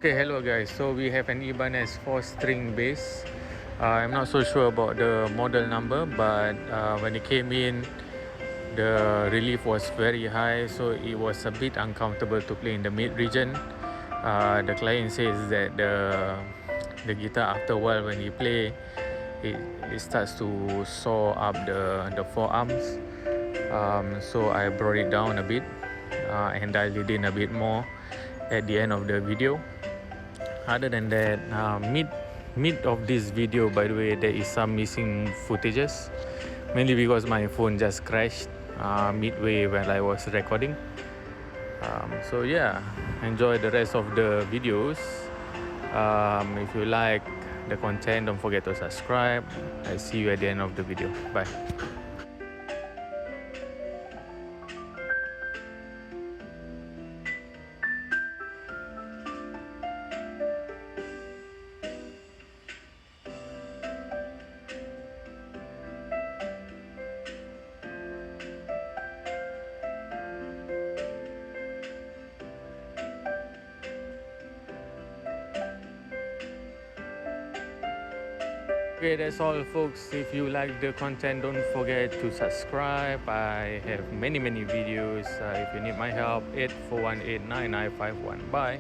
Okay, hello guys. So we have an Ibanez 4-string bass. I'm not so sure about the model number, but when it came in, the relief was very high, so it was a bit uncomfortable to play in the mid region. The client says that the guitar, after a while when you play, it starts to saw up the forearms. So I brought it down a bit and dialed it in a bit more at the end of the video. Other than that, mid of this video, by the way, there is some missing footages, mainly because my phone just crashed midway when I was recording. So yeah, enjoy the rest of the videos. If you like the content, don't forget to subscribe. I see you at the end of the video. Bye. Okay, that's all folks. If you like the content, don't forget to subscribe. I have many videos. If you need my help, 84189951. Bye.